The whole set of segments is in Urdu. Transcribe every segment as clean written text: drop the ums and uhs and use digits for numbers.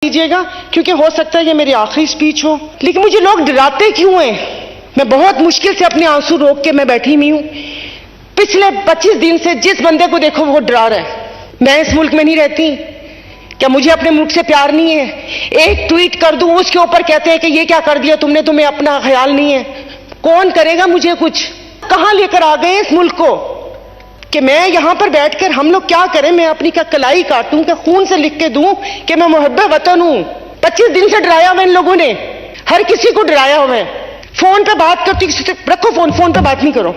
کیجیے گا کیونکہ ہو سکتا ہے یہ میری آخری سپیچ ہو. لیکن مجھے لوگ ڈراتے کیوں ہیں؟ میں بہت مشکل سے اپنے آنسو روک کے میں بیٹھی ہوئی ہوں. پچھلے 25 دن سے جس بندے کو دیکھو وہ ڈرا رہا ہے. میں اس ملک میں نہیں رہتی، کیا مجھے اپنے ملک سے پیار نہیں ہے؟ ایک ٹویٹ کر دوں اس کے اوپر کہتے ہیں کہ یہ کیا کر دیا تم نے، تمہیں اپنا خیال نہیں ہے. کون کرے گا مجھے کچھ؟ کہاں لے کر آ گئے اس ملک کو کہ میں یہاں پر بیٹھ کر ہم لوگ کیا کریں؟ میں اپنی کا کلائی کاٹوں کہ خون سے لکھ کے دوں کہ میں محب وطن ہوں. 25 دن سے ڈرایا ہوا ان لوگوں نے، ہر کسی کو ڈرایا ہوا ہے. فون پہ بات کرتی، رکھو فون پہ بات نہیں کرو.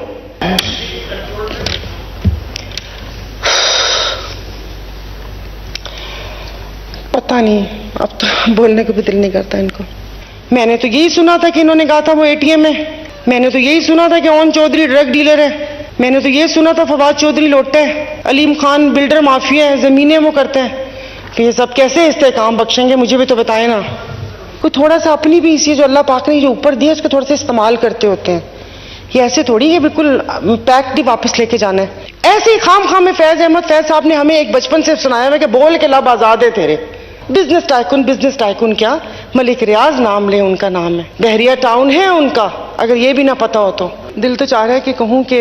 پتہ نہیں اب تو بولنے کو بھی دل نہیں کرتا ان کو. میں نے تو یہی سنا تھا کہ انہوں نے کہا تھا وہ ATM ہے. میں نے تو یہی سنا تھا کہ اون چودھری ڈرگ ڈیلر ہے. میں نے تو یہ سنا تھا فواد چودھری لوٹا ہے، علیم خان بلڈر مافیا ہے، زمینیں وہ کرتا ہے. یہ سب کیسے استحکام بخشیں گے؟ مجھے بھی تو بتائیں نا. کوئی تھوڑا سا اپنی بھی اسی جو اللہ پاک نے جو اوپر دیا اس کو تھوڑا سا استعمال کرتے ہوتے ہیں. یہ ایسے تھوڑی ہے بالکل پیکڈ ہی واپس لے کے جانا ہے. ایسے ہی خام میں فیض احمد فیض صاحب نے ہمیں ایک بچپن سے سنایا ہوا کہ بول کے لب آزاد ہے تیرے. بزنس ٹائکون کیا؟ ملک ریاض نام لے، ان کا نام ہے، بحریہ ٹاؤن ہے ان کا، اگر یہ بھی نہ پتا ہو تو. دل تو چاہ رہا ہے کہ کہوں کہ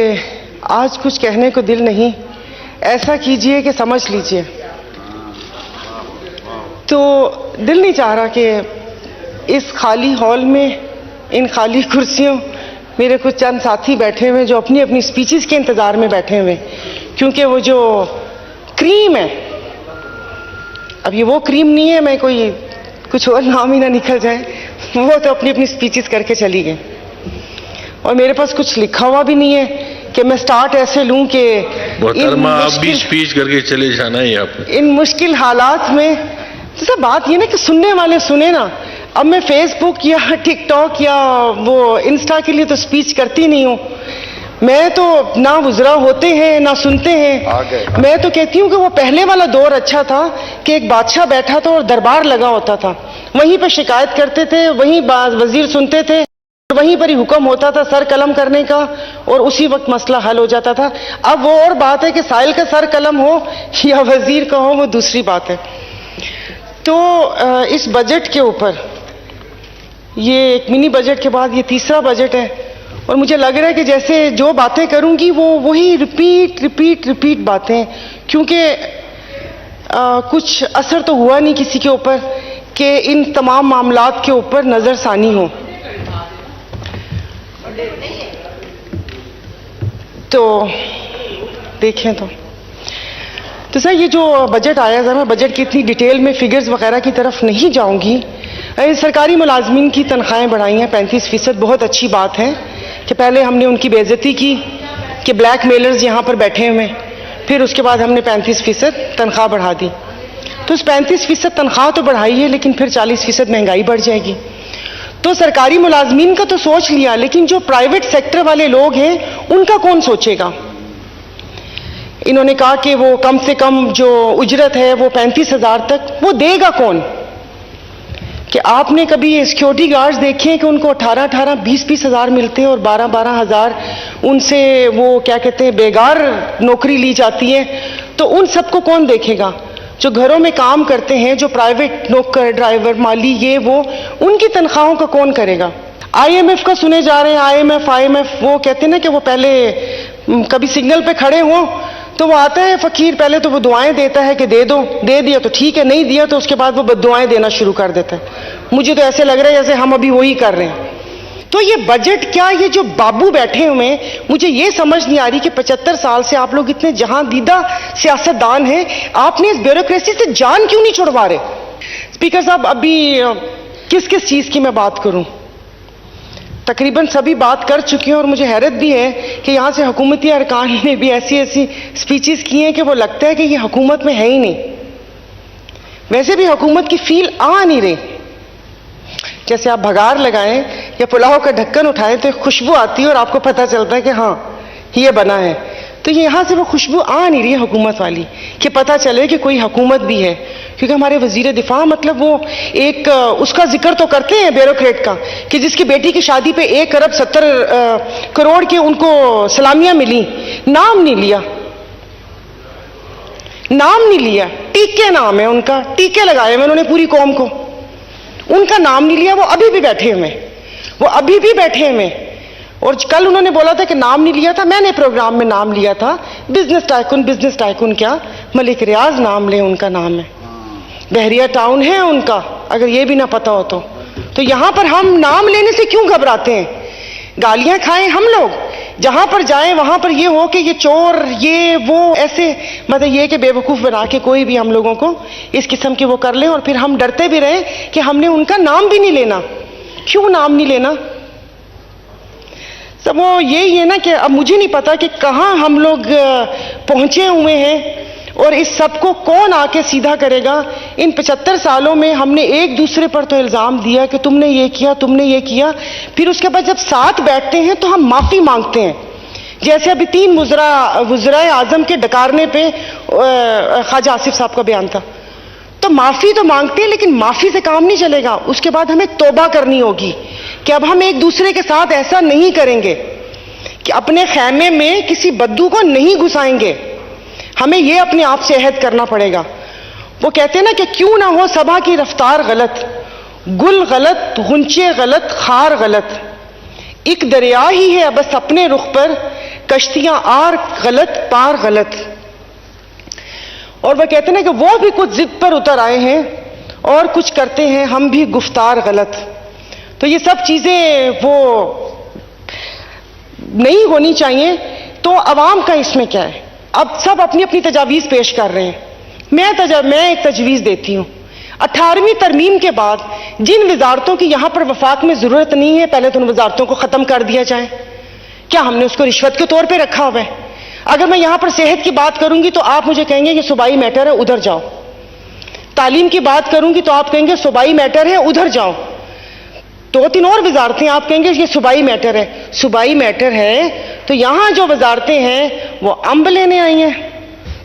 آج کچھ کہنے کو دل نہیں، ایسا کیجئے کہ سمجھ لیجئے. تو دل نہیں چاہ رہا کہ اس خالی ہال میں ان خالی کرسیوں میرے کچھ چند ساتھی بیٹھے ہوئے جو اپنی اپنی سپیچز کے انتظار میں بیٹھے ہوئے، کیونکہ وہ جو کریم ہے، اب یہ وہ کریم نہیں ہے میں کوئی کچھ اور نام ہی نہ نکل جائے، وہ تو اپنی اپنی سپیچز کر کے چلی گئی. اور میرے پاس کچھ لکھا ہوا بھی نہیں ہے کہ میں سٹارٹ ایسے لوں کہ محترمہ آپ بھی سپیچ کر کے چلے جانا ہی آپ ان مشکل حالات میں. تو سب بات یہ نا کہ سننے والے سنے نا. اب میں فیس بک یا ٹک ٹاک یا وہ انسٹا کے لیے تو سپیچ کرتی نہیں ہوں. میں تو نہ وزراء ہوتے ہیں نہ سنتے ہیں. میں تو کہتی ہوں کہ وہ پہلے والا دور اچھا تھا کہ ایک بادشاہ بیٹھا تھا اور دربار لگا ہوتا تھا، وہیں پہ شکایت کرتے تھے، وہیں وزیر سنتے تھے، وہیں پر ہی حکم ہوتا تھا سر قلم کرنے کا اور اسی وقت مسئلہ حل ہو جاتا تھا. اب وہ اور بات ہے کہ سائل کا سر قلم ہو یا وزیر کا ہو، وہ دوسری بات ہے. تو اس بجٹ کے اوپر، یہ ایک منی بجٹ کے بعد یہ تیسرا بجٹ ہے اور مجھے لگ رہا ہے کہ جیسے جو باتیں کروں گی وہ وہی ریپیٹ باتیں، کیونکہ کچھ اثر تو ہوا نہیں کسی کے اوپر کہ ان تمام معاملات کے اوپر نظر ثانی ہو. تو دیکھیں تو سر یہ جو بجٹ آیا تھا، میں بجٹ کی اتنی ڈیٹیل میں فگرز وغیرہ کی طرف نہیں جاؤں گی. سرکاری ملازمین کی تنخواہیں بڑھائی ہیں 35%، بہت اچھی بات ہے کہ پہلے ہم نے ان کی بے عزتی کی کہ بلیک میلرز یہاں پر بیٹھے ہوئے، پھر اس کے بعد ہم نے 35% تنخواہ بڑھا دی. تو اس 35% تنخواہ تو بڑھائی ہے لیکن پھر 40% مہنگائی بڑھ جائے گی. تو سرکاری ملازمین کا تو سوچ لیا، لیکن جو پرائیویٹ سیکٹر والے لوگ ہیں ان کا کون سوچے گا؟ انہوں نے کہا کہ وہ کم سے کم جو اجرت ہے وہ 35,000 تک، وہ دے گا کون؟ کہ آپ نے کبھی سیکیورٹی گارڈز دیکھے کہ ان کو 18,000 20,000 ہزار ملتے ہیں اور 12,000 ہزار ان سے وہ کیا کہتے ہیں بیگار نوکری لی جاتی ہے؟ تو ان سب کو کون دیکھے گا؟ جو گھروں میں کام کرتے ہیں، جو پرائیویٹ نوکر ڈرائیور مالی، یہ وہ ان کی تنخواہوں کا کون کرے گا؟ IMF کا سنے جا رہے ہیں، IMF وہ کہتے ہیں نا کہ وہ پہلے کبھی سگنل پہ کھڑے ہوں تو وہ آتا ہے فقیر، پہلے تو وہ دعائیں دیتا ہے کہ دے دو، دے دیا تو ٹھیک ہے، نہیں دیا تو اس کے بعد وہ دعائیں دینا شروع کر دیتا ہے. مجھے تو ایسے لگ رہا ہے جیسے ہم ابھی وہی کر رہے ہیں. تو یہ بجٹ کیا، یہ جو بابو بیٹھے ہوئے ہیں، مجھے یہ سمجھ نہیں آ رہی کہ 75 سال سے آپ لوگ اتنے جہاں دیدہ سیاستدان ہیں، آپ نے اس بیوروکریسی سے جان کیوں نہیں چھڑوا رہے؟ اسپیکر صاحب ابھی کس چیز کی میں بات کروں؟ تقریباً سبھی بات کر چکی ہیں اور مجھے حیرت بھی ہے کہ یہاں سے حکومتی ارکان نے بھی ایسی سپیچز کی ہیں کہ وہ لگتا ہے کہ یہ حکومت میں ہے ہی نہیں. ویسے بھی حکومت کی فیل آ نہیں رہی. جیسے آپ بھگار لگائیں یا پلاؤ کا ڈھکن اٹھائیں تو ایک خوشبو آتی ہے اور آپ کو پتہ چلتا ہے کہ ہاں یہ بنا ہے. تو یہاں سے وہ خوشبو آ نہیں رہی ہے حکومت والی کہ پتہ چلے کہ کوئی حکومت بھی ہے. کیونکہ ہمارے وزیر دفاع مطلب وہ ایک اس کا ذکر تو کرتے ہیں بیوروکریٹ کا کہ جس کی بیٹی کی شادی پہ 1 ارب 70 کروڑ کے ان کو سلامیاں ملی، نام نہیں لیا. نام نہیں لیا, ٹیکے نام ہے ان کا, ٹیکے لگائے ہوئے انہوں نے پوری قوم کو, ان کا نام نہیں لیا. وہ ابھی بھی بیٹھے ہوئے, وہ ابھی بھی بیٹھے ہوئے. اور کل انہوں نے بولا تھا کہ نام نہیں لیا تھا, میں نے پروگرام میں نام لیا تھا. بزنس ٹائکون کیا, ملک ریاض نام لیں, ان کا نام ہے. بحریہ ٹاؤن ہے ان کا, اگر یہ بھی نہ پتا ہو تو یہاں پر ہم نام لینے سے کیوں گھبراتے ہیں؟ گالیاں کھائیں ہم لوگ, جہاں پر جائیں وہاں پر یہ ہو کہ یہ چور, یہ وہ, ایسے مطلب یہ کہ بے وقوف بنا کے کوئی بھی ہم لوگوں کو اس قسم کے وہ کر لیں, اور پھر ہم ڈرتے بھی رہیں کہ ہم نے ان کا نام بھی نہیں لینا. کیوں نام نہیں لینا؟ سب وہ یہی ہے نا کہ اب مجھے نہیں پتا کہ کہاں ہم لوگ پہنچے ہوئے ہیں, اور اس سب کو کون آ کے سیدھا کرے گا. ان 75 سالوں میں ہم نے ایک دوسرے پر تو الزام دیا کہ تم نے یہ کیا, تم نے یہ کیا, پھر اس کے بعد جب ساتھ بیٹھتے ہیں تو ہم معافی مانگتے ہیں. جیسے ابھی 3 وزرائے اعظم کے ڈکارنے پہ خواجہ آصف صاحب کا بیان تھا, تو معافی تو مانگتے ہیں لیکن معافی سے کام نہیں چلے گا. اس کے بعد ہمیں توبہ کرنی ہوگی کہ اب ہم ایک دوسرے کے ساتھ ایسا نہیں کریں گے, کہ اپنے خیمے میں کسی بدو کو نہیں گھسائیں گے. ہمیں یہ اپنے آپ سے عہد کرنا پڑے گا. وہ کہتے ہیں نا کہ کیوں نہ ہو صبا کی رفتار غلط, گل غلط, غنچے غلط, خار غلط, ایک دریا ہی ہے بس اپنے رخ پر, کشتیاں آر غلط, پار غلط. اور وہ کہتے ہیں نا کہ وہ بھی کچھ ضد پر اتر آئے ہیں اور کچھ کرتے ہیں ہم بھی گفتار غلط. تو یہ سب چیزیں وہ نہیں ہونی چاہیے. تو عوام کا اس میں کیا ہے؟ اب سب اپنی اپنی تجاویز پیش کر رہے ہیں. میں ایک تجویز دیتی ہوں, 18ویں ترمیم کے بعد جن وزارتوں کی یہاں پر وفاق میں ضرورت نہیں ہے, پہلے تو ان وزارتوں کو ختم کر دیا جائے. کیا ہم نے اس کو رشوت کے طور پہ رکھا ہوا ہے؟ اگر میں یہاں پر صحت کی بات کروں گی تو آپ مجھے کہیں گے یہ صوبائی میٹر ہے, ادھر جاؤ. تعلیم کی بات کروں گی تو آپ کہیں گے صوبائی میٹر ہے, ادھر جاؤ. 2-3 اور وزارتیں آپ کہیں گے یہ صوبائی میٹر ہے. صوبائی میٹر ہے تو یہاں جو وزارتیں ہیں وہ امب لینے آئی ہیں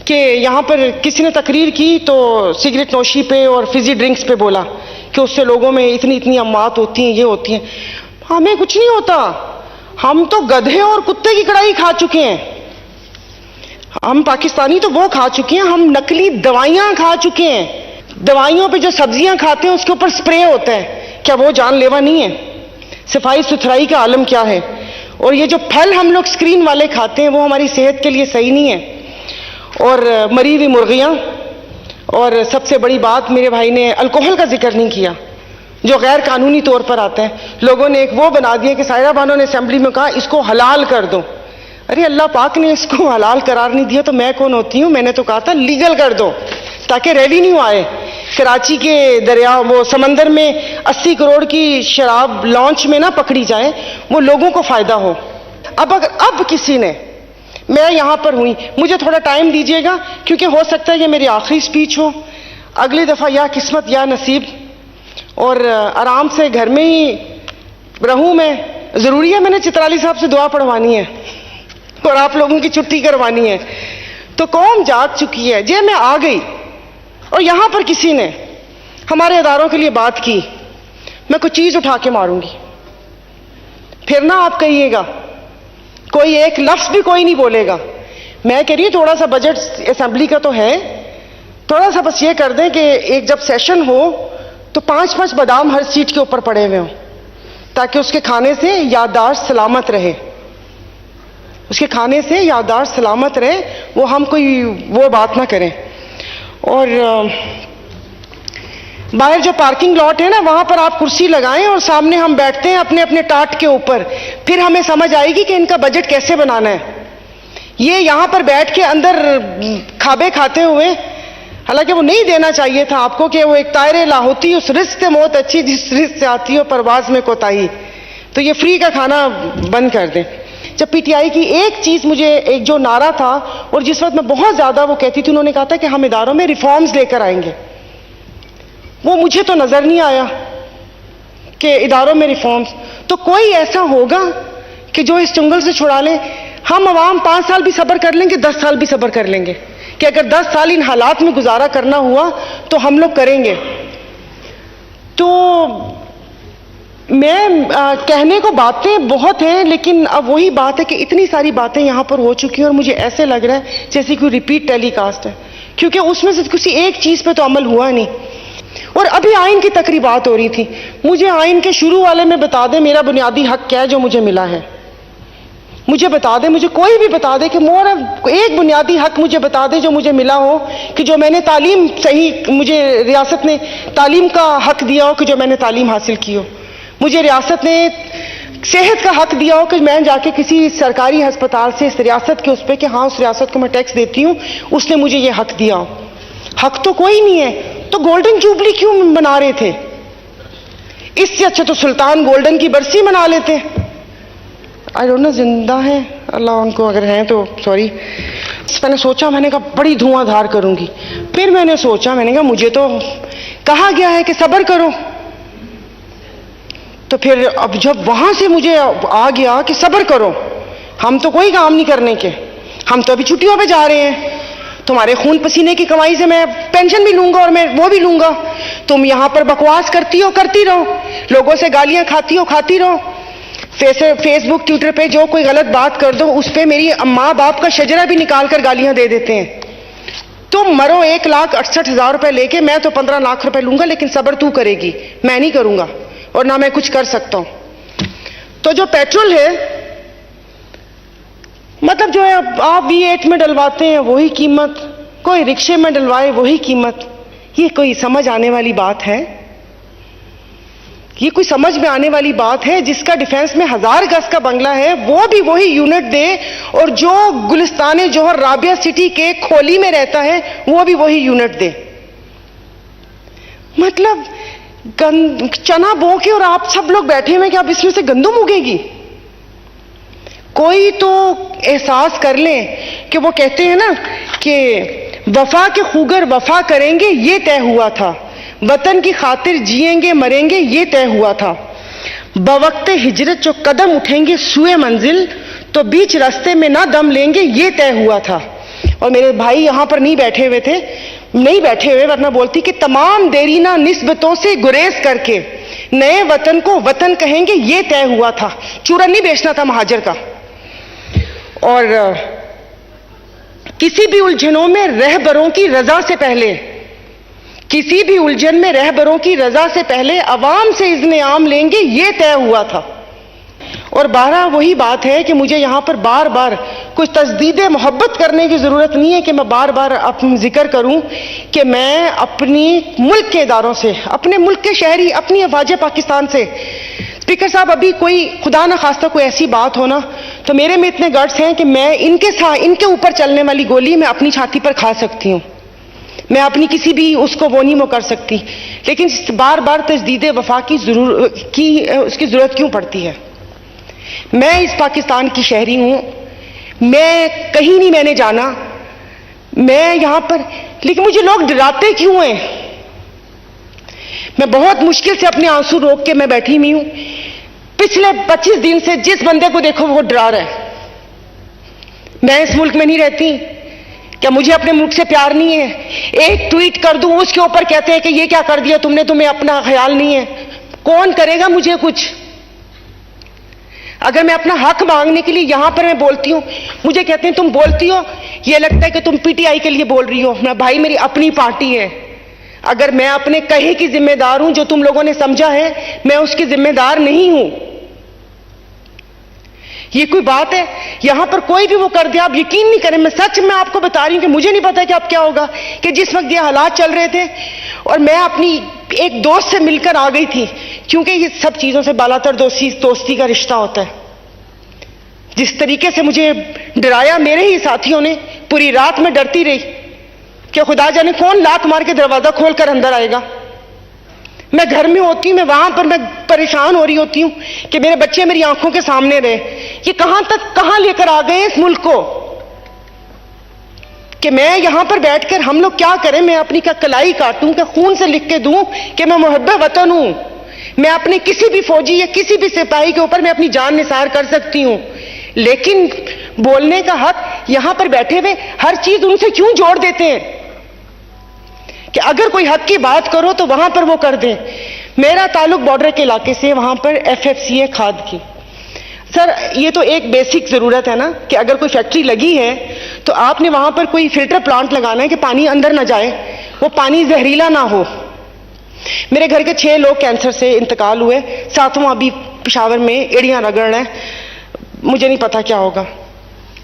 کہ یہاں پر کسی نے تقریر کی تو سگریٹ نوشی پہ اور فزی ڈرنکس پہ بولا کہ اس سے لوگوں میں اتنی اموات ہوتی ہیں, یہ ہوتی ہیں. ہمیں کچھ نہیں ہوتا, ہم تو گدھے اور کتے کی کڑائی کھا چکے ہیں. ہم پاکستانی تو وہ کھا چکے ہیں, ہم نقلی دوائیاں کھا چکے ہیں. دوائیوں پہ جو سبزیاں کھاتے ہیں اس کے اوپر سپرے ہوتا ہے, کیا وہ جان لیوا نہیں ہے؟ صفائی ستھرائی کا عالم کیا ہے؟ اور یہ جو پھل ہم لوگ اسکرین والے کھاتے ہیں وہ ہماری صحت کے لیے صحیح نہیں ہے. اور مری ہوئی مرغیاں, اور سب سے بڑی بات میرے بھائی نے الکوہل کا ذکر نہیں کیا جو غیر قانونی طور پر آتا ہے. لوگوں نے ایک وہ بنا دیا کہ سائرہ بانو نے اسمبلی میں کہا اس کو حلال کر دو. ارے اللہ پاک نے اس کو حلال قرار نہیں دیا تو میں کون ہوتی ہوں؟ میں نے تو کہا تھا لیگل کر دو تاکہ ریونیو آئے. کراچی کے دریا وہ سمندر میں 80 کروڑ کی شراب لانچ میں نہ پکڑی جائے, وہ لوگوں کو فائدہ ہو. اب کسی نے, میں یہاں پر ہوئی, مجھے تھوڑا ٹائم دیجیے گا کیونکہ ہو سکتا ہے یہ میری آخری سپیچ ہو. اگلی دفعہ یا قسمت یا نصیب, اور آرام سے گھر میں ہی رہوں. میں ضروری ہے میں نے چترالی صاحب سے دعا پڑھوانی ہے اور آپ لوگوں کی چھٹی کروانی ہے. تو قوم جاگ چکی ہے. جی میں آ گئی اور یہاں پر کسی نے ہمارے اداروں کے لیے بات کی, میں کوئی چیز اٹھا کے ماروں گی, پھر نہ آپ کہیے گا, کوئی ایک لفظ بھی کوئی نہیں بولے گا. میں کہہ رہی ہوں تھوڑا سا بجٹ اسمبلی کا تو ہے, تھوڑا سا بس یہ کر دیں کہ ایک جب سیشن ہو تو 5 بادام ہر سیٹ کے اوپر پڑے ہوئے ہوں تاکہ اس کے کھانے سے یادداشت سلامت رہے. اس کے کھانے سے یادداشت سلامت رہے, وہ ہم کوئی وہ بات نہ کریں. اور باہر جو پارکنگ لاٹ ہے نا وہاں پر آپ کرسی لگائیں اور سامنے ہم بیٹھتے ہیں اپنے اپنے ٹاٹ کے اوپر, پھر ہمیں سمجھ آئے گی کہ ان کا بجٹ کیسے بنانا ہے. یہ یہاں پر بیٹھ کے اندر کھابے کھاتے ہوئے, حالانکہ وہ نہیں دینا چاہیے تھا آپ کو کہ وہ ایک طائر لاہوتی, اس رزق سے موت اچھی جس رزق سے آتی ہو پرواز میں کوتاہی. تو یہ فری کا کھانا بند کر دیں. جب پی ٹی آئی کی ایک چیز مجھے ایک جو نعرہ تھا اور جس وقت میں بہت زیادہ وہ کہتی تھی, انہوں نے کہا تھا کہ ہم اداروں میں ریفارمز لے کر آئیں گے. وہ مجھے تو نظر نہیں آیا کہ اداروں میں ریفارمز. تو کوئی ایسا ہوگا کہ جو اس چنگل سے چھڑا لے؟ ہم عوام 5 سال بھی صبر کر لیں گے, 10 سال بھی صبر کر لیں گے کہ اگر 10 سال ان حالات میں گزارا کرنا ہوا تو ہم لوگ کریں گے. تو میں کہنے کو باتیں بہت ہیں لیکن اب وہی بات ہے کہ اتنی ساری باتیں یہاں پر ہو چکی ہیں اور مجھے ایسے لگ رہا ہے جیسے کوئی ریپیٹ ٹیلی کاسٹ ہے, کیونکہ اس میں سے کسی ایک چیز پہ تو عمل ہوا نہیں. اور ابھی آئین کی تقریبات ہو رہی تھی. مجھے آئین کے شروع والے میں بتا دے میرا بنیادی حق کیا ہے جو مجھے ملا ہے. مجھے بتا دے, مجھے کوئی بھی بتا دے کہ مور ایک بنیادی حق مجھے بتا دے جو مجھے ملا ہو, کہ جو میں نے تعلیم صحیح, مجھے ریاست نے تعلیم کا حق دیا ہو کہ جو میں نے تعلیم حاصل کی ہو. مجھے ریاست نے صحت کا حق دیا ہو کہ میں جا کے کسی سرکاری ہسپتال سے اس ریاست کے اس پہ کہ ہاں اس ریاست کو میں ٹیکس دیتی ہوں, اس نے مجھے یہ حق دیا ہو. حق تو کوئی نہیں ہے, تو گولڈن جوبلی کیوں منا رہے تھے؟ اس سے اچھا تو سلطان گولڈن کی برسی منا لیتے. آئی ڈونٹ نو زندہ ہیں اللہ ان کو, اگر ہیں تو سوری. میں نے سوچا, میں نے کہا بڑی دھواں دھار کروں گی. پھر میں نے سوچا, میں نے کہا مجھے تو کہا گیا ہے کہ صبر کرو. تو پھر اب جب وہاں سے مجھے آ گیا کہ صبر کرو, ہم تو کوئی کام نہیں کرنے کے, ہم تو ابھی چھٹیوں پہ جا رہے ہیں, تمہارے خون پسینے کی کمائی سے میں پینشن بھی لوں گا اور میں وہ بھی لوں گا. تم یہاں پر بکواس کرتی ہو, کرتی رہو, لوگوں سے گالیاں کھاتی ہو, کھاتی رہو. فیس بک ٹویٹر پہ جو کوئی غلط بات کر دو اس پہ میری ماں باپ کا شجرہ بھی نکال کر گالیاں دے دیتے ہیں. تم مرو 1,68,000 روپے لے کے, میں تو 15 لاکھ روپے لوں گا, لیکن صبر تو کرے گی, میں نہیں کروں گا اور نہ میں کچھ کر سکتا ہوں. تو جو پیٹرول ہے, مطلب جو ہے آپ V8 میں ڈلواتے ہیں وہی قیمت, کوئی رکشے میں ڈلوائے وہی قیمت. یہ کوئی سمجھ آنے والی بات ہے؟ یہ کوئی سمجھ میں آنے والی بات ہے؟ جس کا ڈیفنس میں 1000 گز کا بنگلہ ہے وہ بھی وہی یونٹ دے, اور جو گلستان جوہر رابعہ سٹی کے کھولی میں رہتا ہے وہ بھی وہی یونٹ دے. مطلب چنا بو کے اور آپ سب لوگ بیٹھے ہوئے کہ اب اس میں سے گندم اگے گی. کوئی تو احساس کر لیں کہ وہ کہتے ہیں نا کہ وفا کے خوگر وفا کریں گے یہ طے ہوا تھا, وطن کی خاطر جئیں گے مریں گے یہ طے ہوا تھا, بوقت ہجرت جو قدم اٹھیں گے سوئے منزل تو بیچ راستے میں نہ دم لیں گے یہ طے ہوا تھا. اور میرے بھائی یہاں پر نہیں بیٹھے ہوئے تھے, نہیں بیٹھے ہوئے ورنہ بولتی کہ تمام دیرینہ نسبتوں سے گریز کر کے نئے وطن کو وطن کہیں گے یہ طے ہوا تھا. چورن نہیں بیچنا تھا مہاجر کا. اور کسی بھی الجھنوں میں رہبروں کی رضا سے پہلے, کسی بھی الجھن میں رہبروں کی رضا سے پہلے عوام سے اذن عام لیں گے یہ طے ہوا تھا. اور بہرحال وہی بات ہے کہ مجھے یہاں پر بار بار کچھ تجدید محبت کرنے کی ضرورت نہیں ہے کہ میں بار بار ذکر کروں کہ میں اپنی ملک کے اداروں سے, اپنے ملک کے شہری, اپنی افواج پاکستان سے, اسپیکر صاحب ابھی کوئی خدا نخواستہ کوئی ایسی بات ہونا تو میرے میں اتنے گٹس ہیں کہ میں ان کے اوپر چلنے والی گولی میں اپنی چھاتی پر کھا سکتی ہوں, میں اپنی کسی بھی اس کو وہ نہیں کر سکتی. لیکن بار بار تجدید وفا کی اس کی ضرورت کیوں پڑتی ہے؟ میں اس پاکستان کی شہری ہوں, میں کہیں نہیں میں نے جانا, میں یہاں پر, لیکن مجھے لوگ ڈراتے کیوں ہیں؟ میں بہت مشکل سے اپنے آنسو روک کے میں بیٹھی ہوئی ہوں. پچھلے 25 دن سے جس بندے کو دیکھو وہ ڈرا رہا ہے. میں اس ملک میں نہیں رہتی, کیا مجھے اپنے ملک سے پیار نہیں ہے؟ ایک ٹویٹ کر دوں اس کے اوپر کہتے ہیں کہ یہ کیا کر دیا تم نے, تمہیں اپنا خیال نہیں ہے. کون کرے گا مجھے کچھ؟ اگر میں اپنا حق مانگنے کے لیے یہاں پر میں بولتی ہوں, مجھے کہتے ہیں تم بولتی ہو, یہ لگتا ہے کہ تم PTI کے لیے بول رہی ہو. میں بھائی میری اپنی پارٹی ہے, اگر میں اپنے کہے کی ذمہ دار ہوں جو تم لوگوں نے سمجھا ہے, میں اس کی ذمہ دار نہیں ہوں. یہ کوئی بات ہے؟ یہاں پر کوئی بھی وہ کر دیا, آپ یقین نہیں کریں, میں سچ میں آپ کو بتا رہی ہوں کہ مجھے نہیں پتا کہ اب کیا ہوگا. کہ جس وقت یہ حالات چل رہے تھے اور میں اپنی ایک دوست سے مل کر آ گئی تھی, کیونکہ یہ سب چیزوں سے بالا تر دوستی کا رشتہ ہوتا ہے. جس طریقے سے مجھے ڈرایا میرے ہی ساتھیوں نے, پوری رات میں ڈرتی رہی کہ خدا جانے کون لات مار کے دروازہ کھول کر اندر آئے گا. میں گھر میں ہوتی ہوں, میں وہاں پر میں پریشان ہو رہی ہوتی ہوں کہ میرے بچے میری آنکھوں کے سامنے رہے. یہ کہاں لے کر آ گئے اس ملک کو کہ میں یہاں پر بیٹھ کر ہم لوگ کیا کریں؟ میں اپنی کا کلائی کاٹوں کہ خون سے لکھ کے دوں کہ میں محب وطن ہوں. میں اپنے کسی بھی فوجی یا کسی بھی سپاہی کے اوپر میں اپنی جان نثار کر سکتی ہوں, لیکن بولنے کا حق یہاں پر بیٹھے ہوئے ہر چیز ان سے کیوں جوڑ دیتے ہیں کہ اگر کوئی حق کی بات کرو تو وہاں پر وہ کر دیں. میرا تعلق بارڈر کے علاقے سے, وہاں پر FFC ہے کھاد کی. سر یہ تو ایک بیسک ضرورت ہے نا کہ اگر کوئی فیکٹری لگی ہے تو آپ نے وہاں پر کوئی فلٹر پلانٹ لگانا ہے کہ پانی اندر نہ جائے, وہ پانی زہریلا نہ ہو. میرے گھر کے 6 لوگ کینسر سے انتقال ہوئے, 7واں ابھی پشاور میں ایڑیاں رگڑ رہے ہیں. مجھے نہیں پتا کیا ہوگا,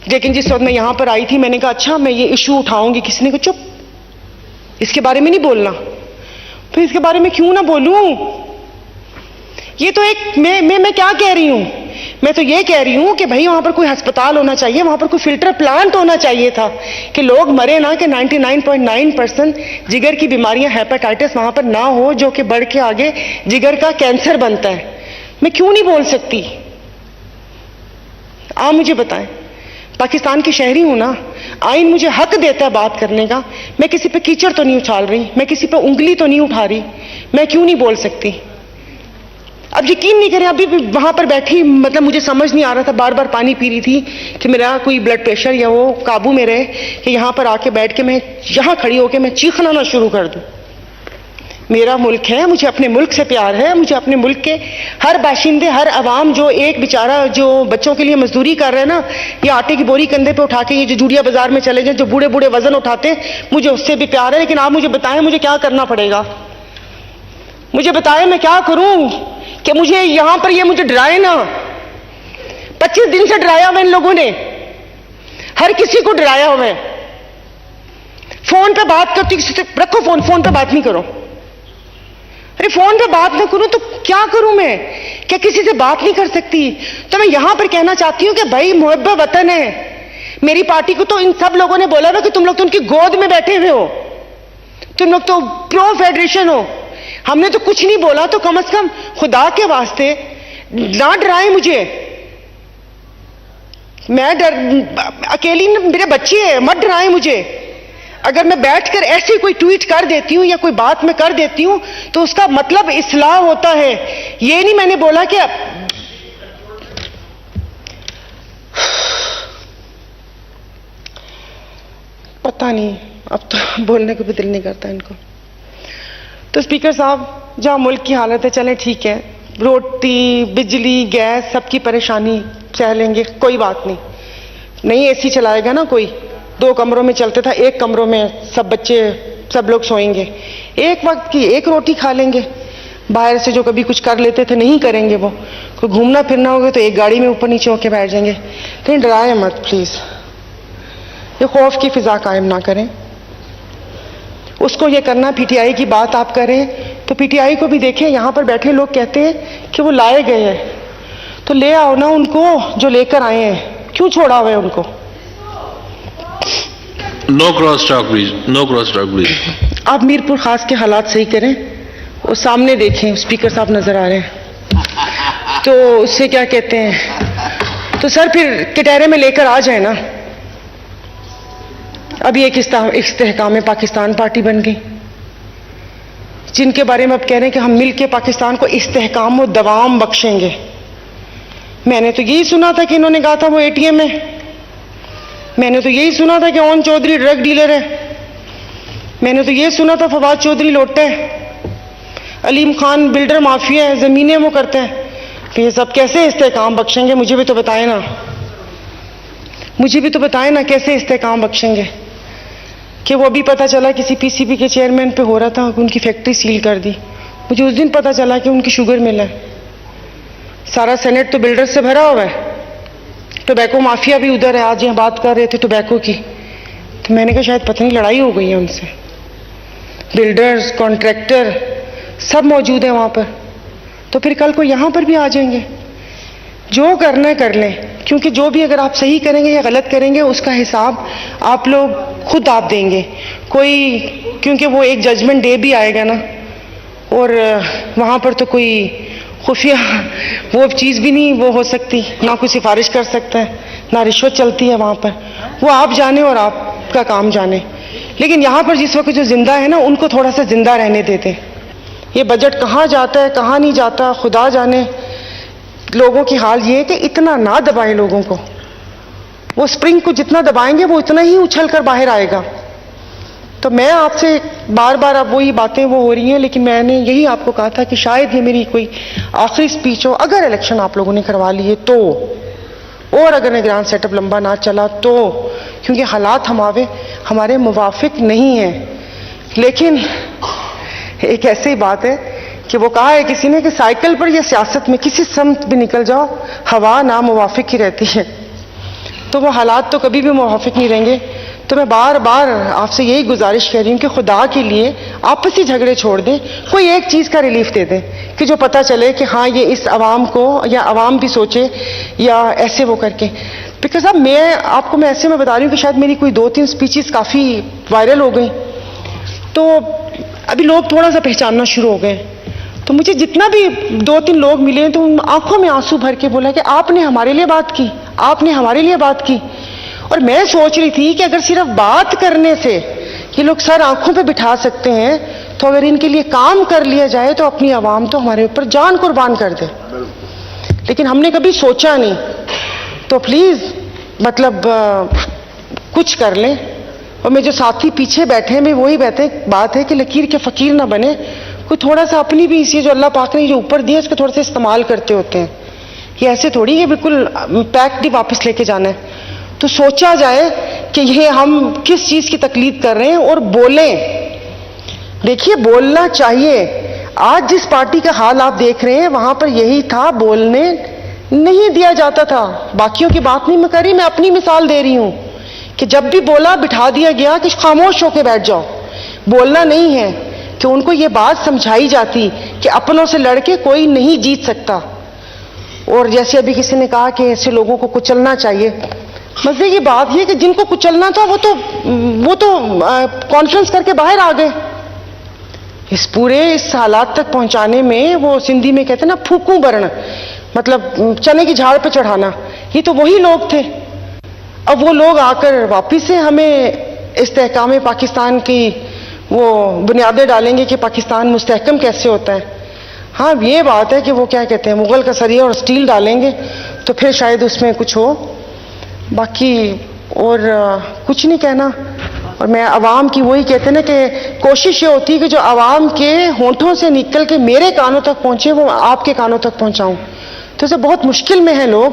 لیکن جس وقت میں یہاں پر آئی تھی میں نے کہا اچھا میں یہ ایشو اٹھاؤں گی. کسی نے کہا چپ, اس کے بارے میں نہیں بولنا. پھر اس کے بارے میں کیوں نہ بولوں؟ یہ تو ایک میں کیا کہہ رہی ہوں؟ میں تو یہ کہہ رہی ہوں کہ بھائی وہاں پر کوئی ہسپتال ہونا چاہیے, وہاں پر کوئی فلٹر پلانٹ ہونا چاہیے تھا کہ لوگ مرے نہ, کہ 99.9% جگر کی بیماریاں ہیپاٹائٹس وہاں پر نہ ہو جو کہ بڑھ کے آگے جگر کا کینسر بنتا ہے. میں کیوں نہیں بول سکتی؟ آپ مجھے بتائیں. پاکستان کی شہری ہوں نا, آئین مجھے حق دیتا ہے بات کرنے کا. میں کسی پہ کیچڑ تو نہیں اچھال رہی, میں کسی پہ انگلی تو نہیں اٹھا رہی, میں کیوں نہیں بول سکتی؟ اب یقین نہیں کریں, ابھی بھی وہاں پر بیٹھی مطلب مجھے سمجھ نہیں آ رہا تھا, بار بار پانی پی رہی تھی کہ میرا کوئی بلڈ پریشر یا وہ قابو میں رہے, کہ یہاں پر آ کے بیٹھ کے میں یہاں کھڑی ہو کے میں چیخنا نہ شروع کر دوں. میرا ملک ہے, مجھے اپنے ملک سے پیار ہے, مجھے اپنے ملک کے ہر باشندے, ہر عوام, جو ایک بیچارہ جو بچوں کے لیے مزدوری کر رہے ہیں نا, یہ آٹے کی بوری کندھے پہ اٹھا کے, یہ جو جوڑیا بازار میں چلے جائیں, جو بوڑھے بوڑھے وزن اٹھاتے ہیں, مجھے اس سے بھی پیار ہے. لیکن آپ مجھے بتائیں مجھے کیا کرنا پڑے گا؟ مجھے بتائیں میں کیا کروں کہ مجھے یہاں پر یہ مجھے ڈرائے نا. 25 دن سے ڈرایا ہوا ان لوگوں نے, ہر کسی کو ڈرایا ہوا ہے. فون پہ بات کرتی, کسی سے رکھو فون پہ بات نہیں کرو. ارے فون پہ بات نہ کروں تو کیا کروں میں؟ کیا کسی سے بات نہیں کر سکتی؟ تو میں یہاں پر کہنا چاہتی ہوں کہ بھائی محب وطن ہے. میری پارٹی کو تو ان سب لوگوں نے بولا ہوا کہ تم لوگ تو ان کی گود میں بیٹھے ہوئے ہو, تم لوگ تو پرو فیڈریشن ہو. ہم نے تو کچھ نہیں بولا, تو کم از کم خدا کے واسطے نہ ڈرائیں مجھے. میں اکیلی, میرے بچے ہیں, مت ڈرائیں مجھے. اگر میں بیٹھ کر ایسی کوئی ٹویٹ کر دیتی ہوں یا کوئی بات میں کر دیتی ہوں تو اس کا مطلب اصلاح ہوتا ہے. یہ نہیں میں نے بولا کہ پتہ نہیں, اب تو بولنے کو بھی دل نہیں کرتا ان کو. تو اسپیکر صاحب, جہاں ملک کی حالت ہے, چلیں ٹھیک ہے, روٹی, بجلی, گیس, سب کی پریشانی سہ لیں گے, کوئی بات نہیں. نہیں اے سی چلائے گا نا کوئی, 2 کمروں میں چلتا تھا, 1 کمروں میں سب بچے سب لوگ سوئیں گے, ایک وقت کی 1 روٹی کھا لیں گے. باہر سے جو کبھی کچھ کر لیتے تھے نہیں کریں گے, وہ کوئی گھومنا پھرنا ہوگا تو ایک گاڑی میں اوپر نیچے ہو کے بیٹھ جائیں گے. کہیں ڈرائیں مت پلیز, یہ خوف کی فضا قائم نہ کریں. اس کو یہ کرنا, پی ٹی آئی کی بات آپ کریں تو پی ٹی آئی کو بھی دیکھیں. یہاں پر بیٹھے لوگ کہتے ہیں کہ وہ لائے گئے ہیں, تو لے آؤ نا ان کو جو لے کر آئے ہیں, کیوں چھوڑا ہوا ہے ان کو؟ No cross talk please, no cross talk please. آپ میرپور خاص کے حالات صحیح کریں, وہ سامنے دیکھیں, اسپیکر صاحب نظر آ رہے ہیں, تو اس سے کیا کہتے ہیں, تو سر پھر کٹہرے میں لے کر آ جائیں نا. ابھی ایک استحکام پاکستان پارٹی بن گئی, جن کے بارے میں اب کہہ رہے ہیں کہ ہم مل کے پاکستان کو استحکام و دوام بخشیں گے. میں نے تو یہی سنا تھا کہ انہوں نے کہا تھا وہ اے ٹی ایم ہے, میں نے تو یہی سنا تھا کہ اون چودھری ڈرگ ڈیلر ہے, میں نے تو یہ سنا تھا فواد چودھری لوٹا ہے, علیم خان بلڈر مافیا ہے, زمینیں وہ کرتے ہیں. تو یہ سب کیسے استحکام بخشیں گے؟ مجھے بھی تو بتائیں نا, مجھے بھی تو بتائیں نا کیسے استحکام بخشیں گے. کہ وہ ابھی پتہ چلا کسی پی سی بی کے چیئرمین پہ ہو رہا تھا کہ ان کی فیکٹری سیل کر دی. مجھے اس دن پتہ چلا کہ ان کی شوگر مل ہے. سارا سینٹ تو بلڈر سے بھرا ہوا ہے, ٹوبیکو مافیا بھی ادھر ہے. آج یہاں بات کر رہے تھے ٹوبیکو کی, تو میں نے کہا شاید پتہ نہیں لڑائی ہو گئی ہے ان سے. بلڈرز, کانٹریکٹر سب موجود ہیں وہاں پر, تو پھر کل کو یہاں پر بھی آ جائیں گے. جو کرنا ہے کر لیں, کیونکہ جو بھی اگر آپ صحیح کریں گے یا غلط کریں گے اس کا حساب آپ لوگ خود آپ دیں گے. کوئی, کیونکہ وہ ایک ججمنٹ ڈے بھی آئے گا نا, اور وہاں پر تو کوئی خفیہ وہ چیز بھی نہیں وہ ہو سکتی, نہ کوئی سفارش کر سکتا ہے, نہ رشوت چلتی ہے وہاں پر. وہ آپ جانیں اور آپ کا کام جانیں. لیکن یہاں پر جس وقت جو زندہ ہے نا, ان کو تھوڑا سا زندہ رہنے دیتے. یہ بجٹ کہاں جاتا ہے کہاں نہیں جاتا خدا جانے. لوگوں کی حال یہ ہے کہ اتنا نہ دبائیں لوگوں کو. وہ اسپرنگ کو جتنا دبائیں گے وہ اتنا ہی اچھل کر باہر آئے گا. تو میں آپ سے بار بار اب وہی باتیں وہ ہو رہی ہیں, لیکن میں نے یہی آپ کو کہا تھا کہ شاید یہ میری کوئی آخری سپیچ ہو. اگر الیکشن آپ لوگوں نے کروا لیے تو اور اگر نگران سیٹ اپ لمبا نہ چلا تو، کیونکہ حالات ہمارے موافق نہیں ہیں. لیکن ایک ایسی بات ہے کہ وہ کہا ہے کسی نے کہ سائیکل پر یا سیاست میں کسی سمت بھی نکل جاؤ ہوا ناموافق ہی رہتی ہے. تو وہ حالات تو کبھی بھی موافق نہیں رہیں گے. تو میں بار بار آپ سے یہی گزارش کر رہی ہوں کہ خدا کے لیے آپسی جھگڑے چھوڑ دیں، کوئی ایک چیز کا ریلیف دے دیں کہ جو پتہ چلے کہ ہاں یہ اس عوام کو، یا عوام بھی سوچے یا ایسے وہ کر کے. بیکاز اب میں آپ کو ایسے میں بتا رہی ہوں کہ شاید میری کوئی 2-3 اسپیچز کافی وائرل ہو گئی، تو ابھی لوگ تھوڑا سا پہچاننا شروع ہو گئے. تو مجھے جتنا بھی 2-3 لوگ ملے تو ان آنکھوں میں آنسو بھر کے بولا کہ آپ نے ہمارے لیے بات کی، آپ نے ہمارے لیے بات کی. اور میں سوچ رہی تھی کہ اگر صرف بات کرنے سے یہ لوگ سر آنکھوں پہ بٹھا سکتے ہیں، تو اگر ان کے لیے کام کر لیا جائے تو اپنی عوام تو ہمارے اوپر جان قربان کر دے. لیکن ہم نے کبھی سوچا نہیں. تو پلیز مطلب کچھ کر لیں. اور میں جو ساتھی پیچھے بیٹھے ہیں میں وہی بات ہے کہ لکیر کے فقیر نہ بنے. کوئی تھوڑا سا اپنی بھی اسی جو اللہ پاک نے جو اوپر دیا اس کو تھوڑا سا استعمال کرتے ہوتے ہیں. یہ ایسے تھوڑی ہے بالکل پیکڈ ہی واپس لے کے جانا ہے. تو سوچا جائے کہ یہ ہم کس چیز کی تقلید کر رہے ہیں اور بولیں. دیکھیے بولنا چاہیے. آج جس پارٹی کا حال آپ دیکھ رہے ہیں وہاں پر یہی تھا، بولنے نہیں دیا جاتا تھا. باقیوں کی بات نہیں میں کر رہی، میں اپنی مثال دے رہی ہوں کہ جب بھی بولا بٹھا دیا گیا کہ خاموش ہو کے بیٹھ جاؤ، بولنا نہیں ہے. کہ ان کو یہ بات سمجھائی جاتی کہ اپنوں سے لڑ کے کوئی نہیں جیت سکتا. اور جیسے ابھی کسی نے کہا کہ ایسے لوگوں کو کچلنا چاہیے. مزے کی بات یہ کہ جن کو کچلنا تھا وہ تو کانفرنس کر کے باہر آ گئے. اس حالات تک پہنچانے میں وہ سندھی میں کہتے ہیں نا پھوکوں برن، مطلب چنے کی جھاڑ پہ چڑھانا. یہ تو وہی لوگ تھے. اب وہ لوگ آ کر واپس سے ہمیں استحکام پاکستان کی وہ بنیادیں ڈالیں گے کہ پاکستان مستحکم کیسے ہوتا ہے. ہاں یہ بات ہے کہ وہ کیا کہتے ہیں مغل کا سریہ اور سٹیل ڈالیں گے تو پھر شاید اس میں کچھ ہو. باقی اور کچھ نہیں کہنا. اور میں عوام کی وہی کہتے ہیں نا کہ کوشش یہ ہوتی ہے کہ جو عوام کے ہونٹوں سے نکل کے میرے کانوں تک پہنچے وہ آپ کے کانوں تک پہنچاؤں. تو اسے بہت مشکل میں ہیں لوگ،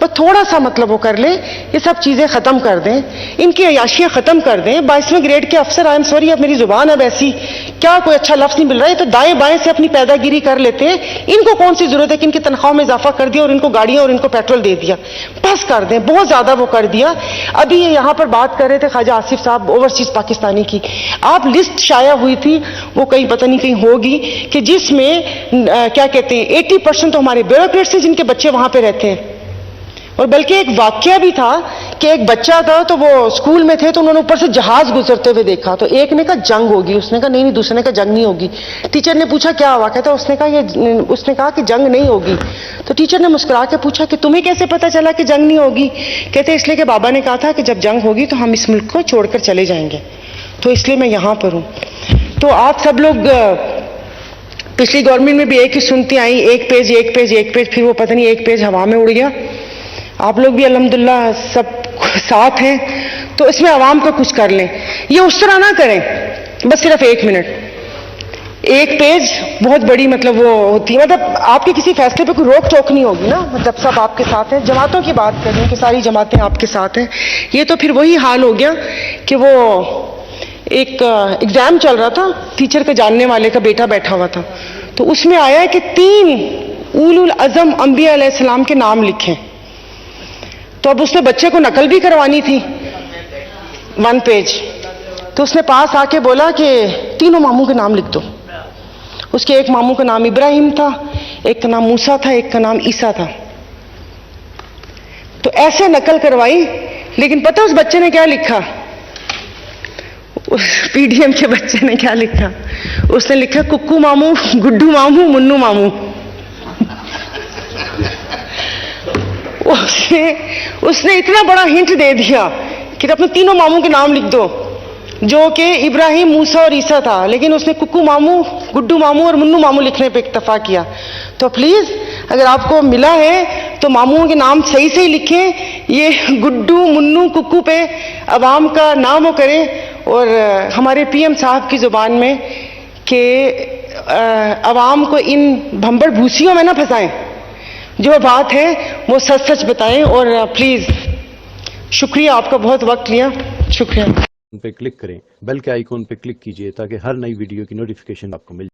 بس تھوڑا سا مطلب وہ کر لیں، یہ سب چیزیں ختم کر دیں، ان کی عیاشیاں ختم کر دیں. 22ویں گریڈ کے افسر، آئی ایم سوری اب میری زبان اب ایسی، کیا کوئی اچھا لفظ نہیں مل رہا ہے، تو دائیں بائیں سے اپنی پیدا گیری کر لیتے ہیں. ان کو کون سی ضرورت ہے کہ ان کی تنخواہوں میں اضافہ کر دیا اور ان کو گاڑیاں اور ان کو پیٹرول دے دیا. بس کر دیں، بہت زیادہ وہ کر دیا. ابھی یہ یہاں پر بات کر رہے تھے خواجہ آصف صاحب اوورسیز پاکستانی کی. آپ لسٹ شائع ہوئی تھی، وہ کہیں پتہ نہیں کہیں ہوگی، کہ جس میں کیا کہتے ہیں 80% تو ہمارے بیوروکریٹس ہیں جن کے بچے وہاں پہ رہتے ہیں. اور بلکہ ایک واقعہ بھی تھا کہ ایک بچہ تھا تو وہ اسکول میں تھے تو انہوں نے اوپر سے جہاز گزرتے ہوئے دیکھا. تو ایک نے کہا جنگ ہوگی، اس نے کہا نہیں، دوسرے نے کہا جنگ نہیں ہوگی. ٹیچر نے پوچھا کیا واقعہ تھا، اس نے کہا کہ جنگ نہیں ہوگی. تو ٹیچر نے مسکرا کے پوچھا کہ تمہیں کیسے پتا چلا کہ جنگ نہیں ہوگی؟ کہتے اس لیے کہ بابا نے کہا تھا کہ جب جنگ ہوگی تو ہم اس ملک کو چھوڑ کر چلے جائیں گے، تو اس لیے میں یہاں پر ہوں. تو آپ سب لوگ پچھلی گورنمنٹ میں بھی ایک ہی سنتی آئیں، ایک پیج ایک پیج ایک پیج، پھر وہ پتہ نہیں ایک پیج ہوا میں اڑ گیا. آپ لوگ بھی الحمدللہ سب ساتھ ہیں، تو اس میں عوام کا کچھ کر لیں. یہ اس طرح نہ کریں بس صرف 1 منٹ ایک پیج بہت بڑی مطلب وہ ہوتی ہے، مطلب آپ کے کسی فیصلے پہ کوئی روک ٹوک نہیں ہوگی نا، مطلب سب آپ کے ساتھ ہیں. جماعتوں کی بات کر رہی ہوں کہ ساری جماعتیں آپ کے ساتھ ہیں. یہ تو پھر وہی حال ہو گیا کہ وہ ایک ایگزام چل رہا تھا، ٹیچر کے جاننے والے کا بیٹا بیٹھا ہوا تھا، تو اس میں آیا کہ 3 اولو العزم انبیاء علیہ السلام کے نام لکھیں. تو اب اس نے بچے کو نقل بھی کروانی تھی 1 پیج. تو اس نے پاس آ کے بولا کہ تینوں ماموں کے نام لکھ دو. اس کے ایک ماموں کا نام ابراہیم تھا، ایک کا نام موسیٰ تھا، ایک کا نام عیسیٰ تھا. تو ایسے نقل کروائی. لیکن پتہ اس بچے نے کیا لکھا؟ اس پی ڈی ایم کے بچے نے کیا لکھا؟ اس نے لکھا ککو ماموں، گڈو ماموں، منو ماموں. اس نے اتنا بڑا ہنٹ دے دیا کہ اپنے تینوں ماموں کے نام لکھ دو، جو کہ ابراہیم، موسیٰ اور عیسیٰ تھا، لیکن اس نے ککو ماموں، گڈو ماموں اور منو ماموں لکھنے پہ اکتفا کیا. تو پلیز اگر آپ کو ملا ہے تو ماموں کے نام صحیح صحیح لکھیں. یہ گڈو، منو، ککو پہ عوام کا نام وہ کریں. اور ہمارے پی ایم صاحب کی زبان میں کہ عوام کو ان بھمبڑ بھوسیوں میں نہ پھنسائیں. جو بات ہے وہ سچ سچ بتائیں. اور پلیز شکریہ، آپ کا بہت وقت لیا، شکریہ. پہ کلک کریں، بیل کے آئیکن پہ کلک کیجئے تاکہ ہر نئی ویڈیو کی نوٹیفیکیشن آپ کو مل جائے.